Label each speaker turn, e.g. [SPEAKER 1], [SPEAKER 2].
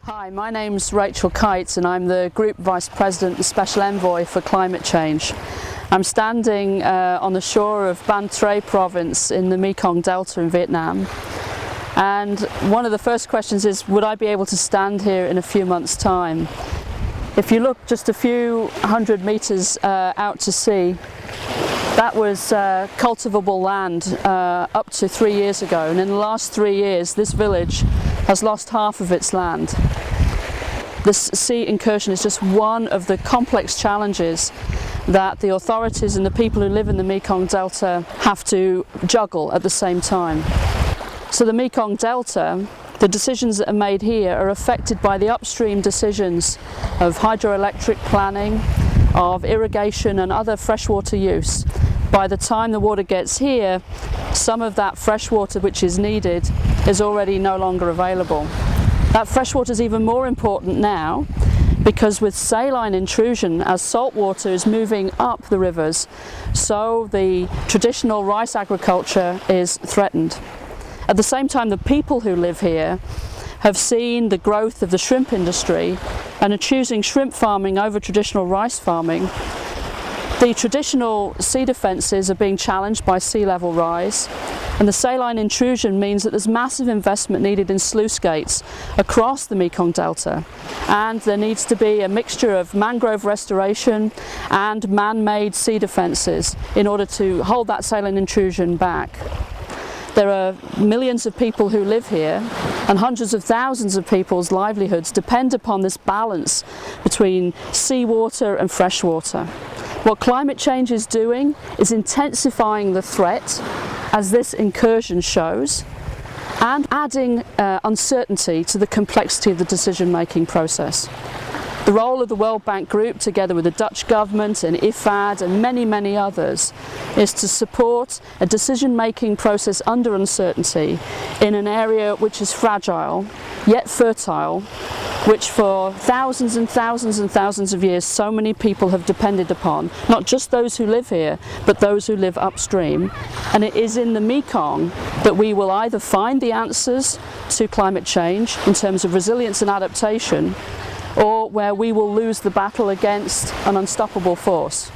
[SPEAKER 1] Hi, my name's Rachel Kites and I'm the Group Vice President and Special Envoy for Climate Change. I'm standing on the shore of Ban Tre province in the Mekong Delta in Vietnam, and one of the first questions is, would I be able to stand here in a few months' time? If you look just a few hundred meters out to sea, that was cultivable land up to 3 years ago, and in the last 3 years this village has lost half of its land. This sea incursion is just one of the complex challenges that the authorities and the people who live in the Mekong Delta have to juggle at the same time. So the Mekong Delta, the decisions that are made here are affected by the upstream decisions of hydroelectric planning, of irrigation and other freshwater use. By the time the water gets here, some of that fresh water which is needed is already no longer available. That fresh water is even more important now because with saline intrusion, as salt water is moving up the rivers, so the traditional rice agriculture is threatened. At the same time, the people who live here have seen the growth of the shrimp industry and are choosing shrimp farming over traditional rice farming. The traditional sea defences are being challenged by sea level rise, and the saline intrusion means that there's massive investment needed in sluice gates across the Mekong Delta, and there needs to be a mixture of mangrove restoration and man-made sea defences in order to hold that saline intrusion back. There are millions of people who live here, and hundreds of thousands of people's livelihoods depend upon this balance between seawater and freshwater. What climate change is doing is intensifying the threat, as this incursion shows, and adding uncertainty to the complexity of the decision-making process. The role of the World Bank Group, together with the Dutch government and IFAD and many others, is to support a decision-making process under uncertainty in an area which is fragile, yet fertile, which for thousands and thousands and thousands of years so many people have depended upon, not just those who live here, but those who live upstream. And it is in the Mekong that we will either find the answers to climate change in terms of resilience and adaptation, or where we will lose the battle against an unstoppable force.